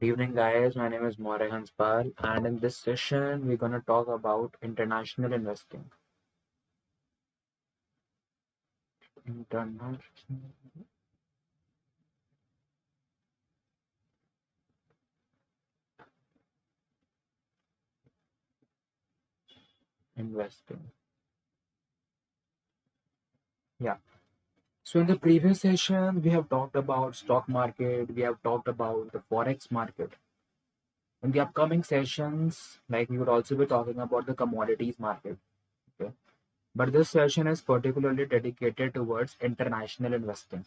Good evening, guys. My name is Maurya Hanspal, and in this session, we're going to talk about international investing. International investing. Yeah. So, in the previous session, we have talked about stock market, we have talked about the forex market. In the upcoming sessions, we would also be talking about the commodities market. Okay. But this session is particularly dedicated towards international investing.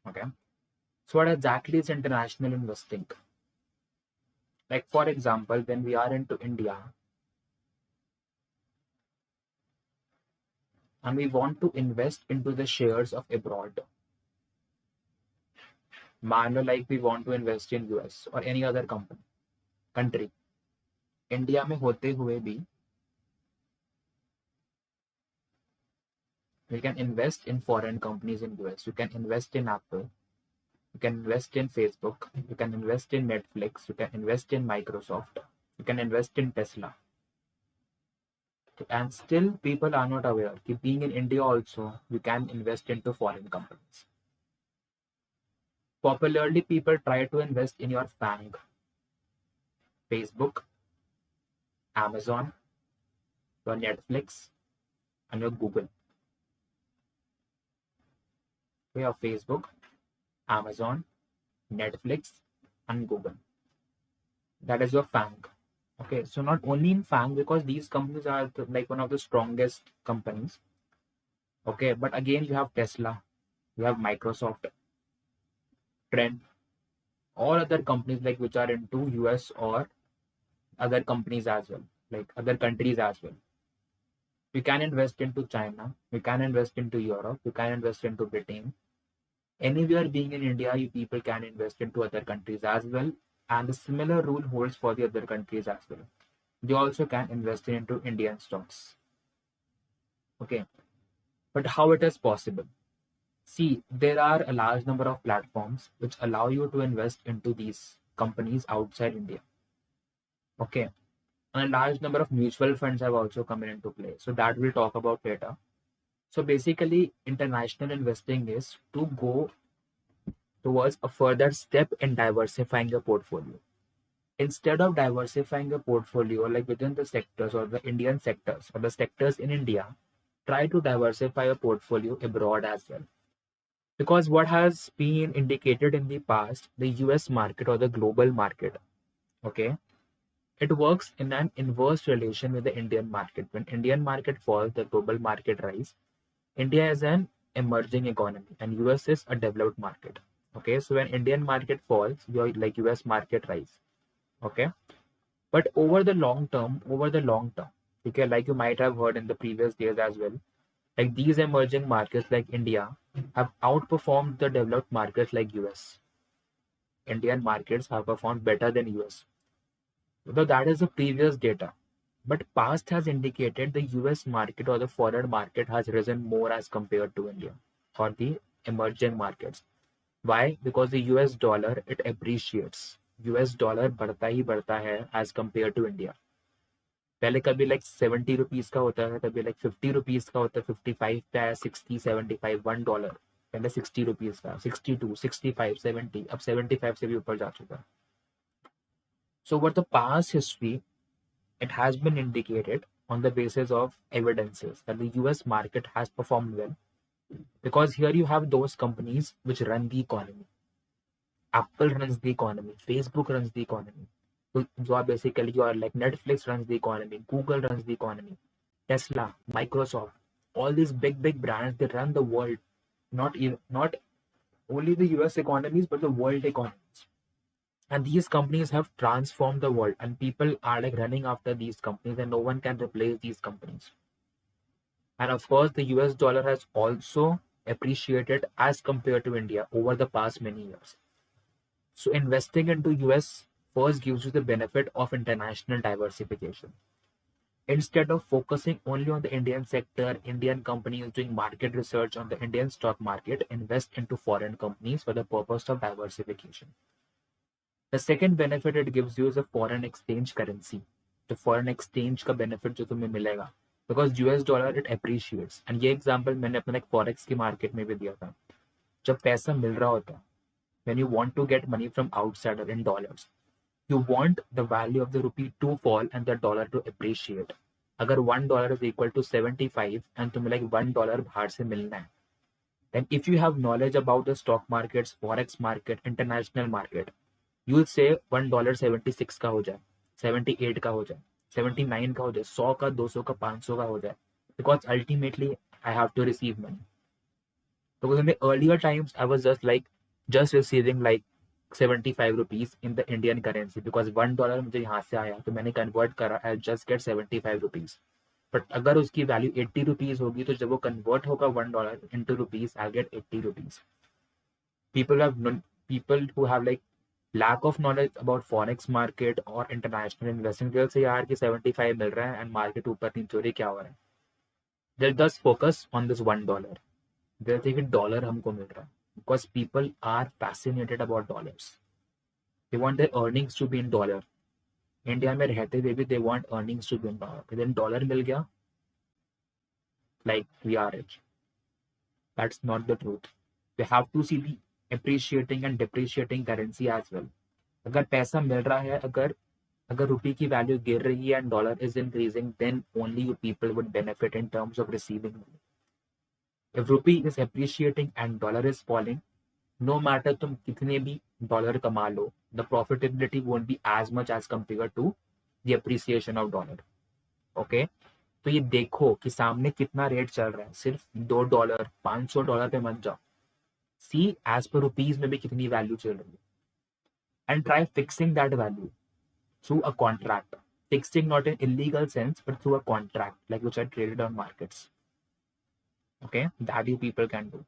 Okay. So, what exactly is international investing? Like, for example, when we are into India and we want to invest into the shares of abroad, मान लो like we want to invest in US or any other country, India में होते हुए भी we can invest in foreign companies in US. You can invest in Apple, you can invest in Facebook, you can invest in Netflix, you can invest in Microsoft, you can invest in Tesla. And still people are not aware that being in India also, you can invest into foreign companies. Popularly, people try to invest in your FANG, Facebook, Amazon, your Netflix, and your Google. Your Facebook, Amazon, Netflix, and Google. That is your FANG. Okay, so not only in FANG, because these companies are like one of the strongest companies. Okay, but again, you have Tesla, you have Microsoft, Trend, all other companies like which are into US or other companies as well, like other countries as well. You can invest into China, you can invest into Europe, you can invest into Britain. Anywhere being in India, you people can invest into other countries as well. And the similar rule holds for the other countries as well. They also can invest into Indian stocks. Okay. But how it is possible? See, there are a large number of platforms which allow you to invest into these companies outside India. Okay. And a large number of mutual funds have also come into play. So that we'll talk about later. So basically, international investing is to go towards a further step in diversifying your portfolio. Instead of diversifying your portfolio like within the sectors or the Indian sectors or the sectors in India, try to diversify your portfolio abroad as well. Because what has been indicated in the past, the US market or the global market, okay, it works in an inverse relation with the Indian market. When Indian market falls, the global market rise. India is an emerging economy and US is a developed market. Okay, so when Indian market falls, your like US market rise. Okay, but over the long term, okay, like you might have heard in the previous days as well, like these emerging markets like India have outperformed the developed markets like US. Indian markets have performed better than US. Though that is the previous data. But past has indicated the US market or the foreign market has risen more as compared to India or the emerging markets. Why? Because the US dollar, it appreciates. US dollar बढ़ता ही बढ़ता है as compared to India. पहले कभी like 70 rupees का होता है, कभी like 50 rupees का होता है, 55 पे आया, 60, 75, $1. पहले 60 रुपीज का, 62, 65, 70, अब 75 से भी ऊपर जा चुका है. So over the past history, it has been indicated on the basis of evidences that the US market has performed well because here you have those companies which run the economy. Apple runs the economy, Facebook runs the economy. So are basically you are like Netflix runs the economy, Google runs the economy, Tesla, Microsoft, all these big brands, they run the world, not only the US economies but the world economies. And these companies have transformed the world and people are like running after these companies and no one can replace these companies. And of course, the US dollar has also appreciated as compared to India over the past many years. So investing into US first gives you the benefit of international diversification. Instead of focusing only on the Indian sector, Indian companies doing market research on the Indian stock market, invest into foreign companies for the purpose of diversification. The second benefit it gives you is a foreign exchange currency. तो foreign exchange का benefit जो तुम्हें मिलेगा, because US dollar it appreciates. And ये example मैंने अपने like forex की market में भी दिया था. जब पैसा मिल रहा होता है, when you want to get money from outsider in dollars, you want the value of the rupee to fall and the dollar to appreciate. अगर $1 is equal to 75 and तुम्हें like $1 बाहर से मिलना है, then if you have knowledge about the stock markets, forex market, international market, you will say $1 76 का हो जाए, 78 का हो जाए, 79 का हो जाए, 100 का, 200 का, 500 का हो जाए, because ultimately I have to receive money. Because in the earlier times I was just receiving like 75 rupees in the Indian currency, because $1 मुझे यहाँ से आया तो मैंने convert करा, I'll just get 75 rupees. But अगर उसकी वैल्यू 80 rupees होगी तो जब वो convert होगा $1 into rupees, I'll get 80 rupees. People who have like lack of knowledge about forex market or international investing, they'll say यार कि 75 मिल रहा है and market ऊपर नीचे हो रही, क्या हो रहा है? They'll just focus on this $1. They'll think dollar हमको मिल रहा है, because people are fascinated about dollars. They want their earnings to be in dollar. India में रहते हुए भी they want earnings to be in dollar. Then dollar मिल गया, like we are rich. That's not the truth. We have to see the appreciating and depreciating currency as well. अगर पैसा मिल रहा है, अगर रुपये की वैल्यू गिर रही है and dollar is increasing, then only you people would benefit in terms of receiving money. If rupee is appreciating and dollar is falling, no matter तुम कितने भी डॉलर कमा लो, the profitability won't be as much as compared to the appreciation of dollar. Okay? तो ये देखो कि सामने कितना रेट चल रहा है, सिर्फ $2, $500 पे मत जाओ. See as per rupees में भी कितनी वैल्यू चल रही है, and try fixing that value through a contract. Fixing not in illegal sense, but through a contract, like which are traded on markets. Okay, that you people can do.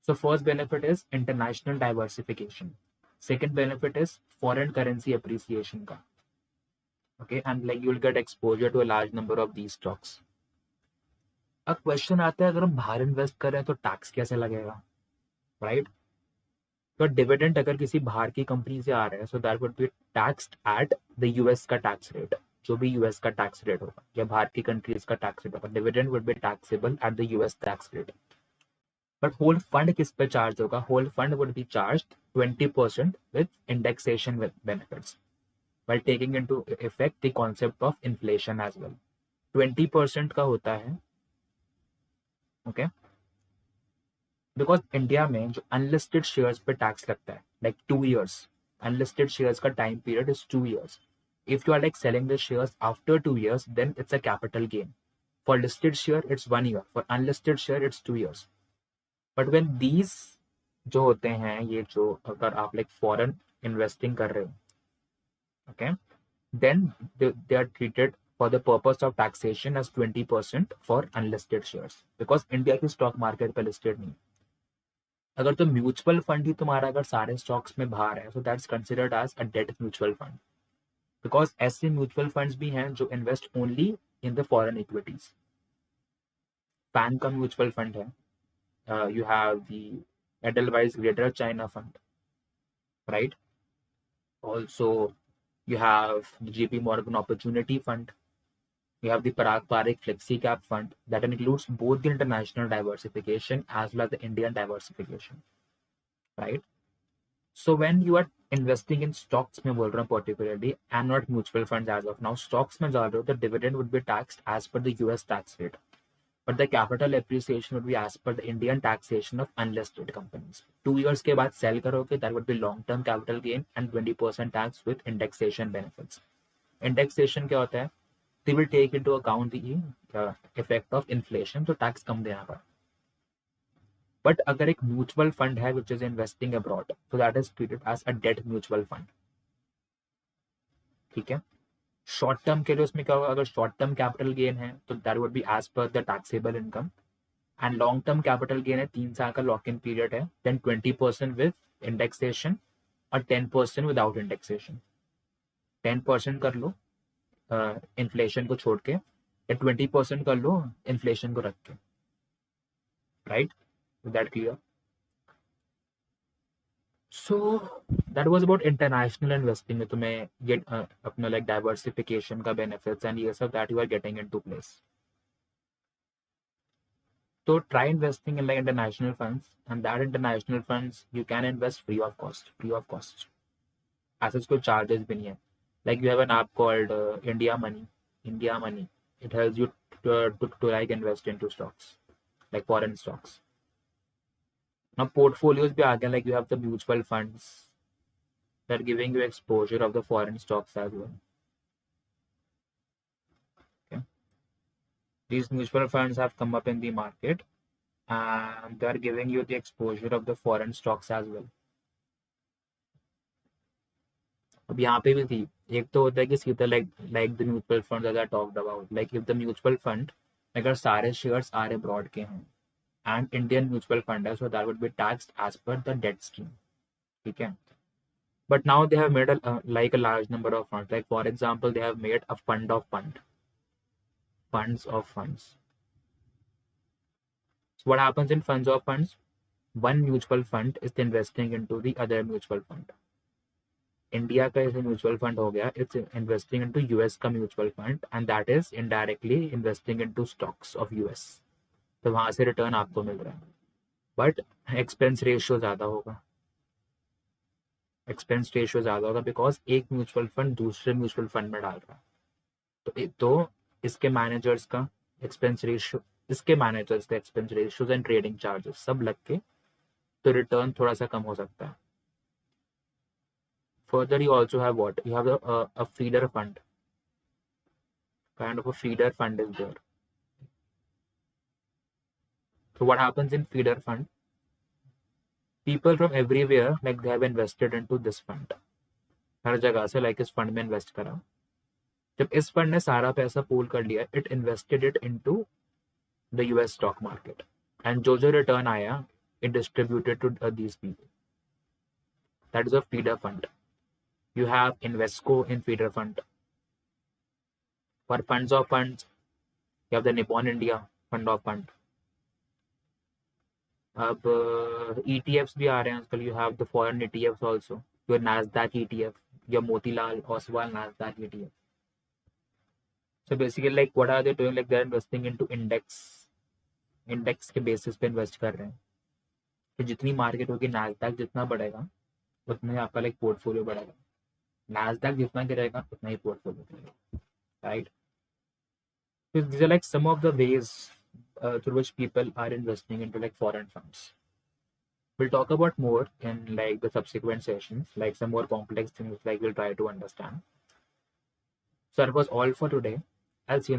So first benefit is international diversification. Second benefit is foreign currency appreciation का. Okay, and like you will get exposure to a large number of these stocks. अब question आता है, अगर हम बाहर invest करें तो tax कैसे लगेगा, राइट? तो डिविडेंड अगर किसी बाहर की कंपनी से आ रहा है, so that would B taxed eight the US का टैक्स रेट, जो भी यूएस का टैक्स रेट होगा या बाहर की कंट्रीज का टैक्स रेट होगा. Dividend would be taxable at the US tax rate. But whole fund किस पे चार्ज होगा? Whole fund would be charged 20% with indexation with benefits, while taking into effect the concept of inflation as well. 20% का होता है, okay, because India में जो unlisted shares पे tax लगता है, लाइक 2 years, अनलिस्टेड शेयर्स का time period is 2 years. If you are like selling the shares after 2 years, then it's a capital gain. For listed share, it's 1 year. For unlisted share, it's 2 years. But when these जो होते हैं, ये जो अगर आप like foreign investing कर रहे हो, okay, then they are treated for the purpose of taxation as 20% for unlisted shares, because India की stock market पे listed नहीं. अगर तो म्यूचुअल फंड ही तुम्हारा अगर सारे स्टॉक्स में बाहर है, so that's considered as a debt mutual fund. Because ऐसे म्यूचुअल फंड्स भी हैं जो invest only in the foreign equities. Pan का म्यूचुअल फंड है, you have the Edelweiss greater China fund, right? Also you have the JP Morgan Opportunity Fund, you have the Parag Parikh Flexi Cap Fund that includes both the international diversification as well as the Indian diversification, right? So when you are investing in stocks में बोल रहा हूँ particularly, and not mutual funds as of now, stocks में जा रहे हो, the dividend would be taxed as per the US tax rate, but the capital appreciation would be as per the Indian taxation of unlisted companies. 2 years के बाद sell करोगे, that would be long term capital gain and 20% tax with indexation benefits. Indexation क्या होता है? They will take into account the effect of inflation, तो tax कम देना पड़ा. But अगर एक म्यूचुअल फंड है विच इज इन्वेस्टिंग अब्रॉड, तो that is treated as a debt mutual fund. ठीक है, शॉर्ट टर्म के लिए उसमें क्या होगा? अगर शॉर्ट टर्म कैपिटल गेन है तो that would be as per the taxable income, and long term capital gain है, 3 साल का लॉक इन पीरियड है, देन 20% विद इंडेक्सेशन और 10% विदाउट इंडेक्सेशन. 10% कर लो इन्फ्लेशन को छोड़ के, या 20% कर लो इन्फ्लेशन को रख के, right? Is that clear? So that was about international investing में तुम्हें get अपना like diversification का benefits and ये सब that you are getting into place. So try investing in like international funds, and that international funds you can invest free of cost. Free of cost. ऐसे उसको charges भी नहीं है. Like you have an app called India Money. India Money. It helps you to like invest into stocks, like foreign stocks. Now portfolios भी आ गए, like you have the mutual funds that are giving you exposure of the foreign stocks as well. Okay. These mutual funds have come up in the market and they are giving you the exposure of the foreign stocks as well. अब यहाँ पे भी थी, एक तो होता है कि सीधा like the mutual funds that I talked about, like if the mutual fund अगर सारे shares are abroad के हैं and Indian mutual fund है, so that would be taxed as per the debt scheme. ठीक है. But now they have made like a large number of funds. Like for example, they have made a fund of funds of funds. So what happens in funds of funds? One mutual fund is investing into the other mutual fund. India का जैसे mutual fund हो गया, it's investing into US का mutual fund and that is indirectly investing into stocks of US. तो वहां से return आपको मिल रहा है, बट एक्सपेंस रेशियो ज्यादा होगा. एक्सपेंस रेशियो ज्यादा होगा बिकॉज एक म्यूचुअल फंड दूसरे म्यूचुअल फंड में डाल रहा है. तो इसके मैनेजर्स का एक्सपेंस रेशियो, इसके मैनेजर्स का expense ratios and trading charges सब लग के तो रिटर्न थोड़ा सा कम हो सकता है. Further, you also have what? You have a feeder fund. Kind of a feeder fund is there. So what happens in feeder fund? People from everywhere, like they have invested into this fund. हर जगह से like इस fund में invest करा. जब इस fund ने सारा पैसा pool कर लिया, it invested it into the US stock market. And जो return आया, it distributed to these people. That is a feeder fund. You have Invesco in feeder fund. For funds of funds, you have the Nippon India fund of fund. अब ETFs भी आ रहे हैं आजकल. You have the foreign ETFs also. Your Nasdaq ETF, your Motilal Oswal Nasdaq ETF. So basically, like what are they doing? Like they're investing into index के basis पे invest कर रहे हैं. तो जितनी मार्केट होगी Nasdaq जितना बढ़ेगा उतना ही आपका like पोर्टफोलियो बढ़ेगा. Nasdaq जितना गिरेगा उतना ही पोर्टफोलियो गिरेगा. Right? So these are like some of the ways through which people are investing into like foreign funds. We'll talk about more in like the subsequent sessions, like some more complex things like we'll try to understand. So that was all for today. I'll see you in the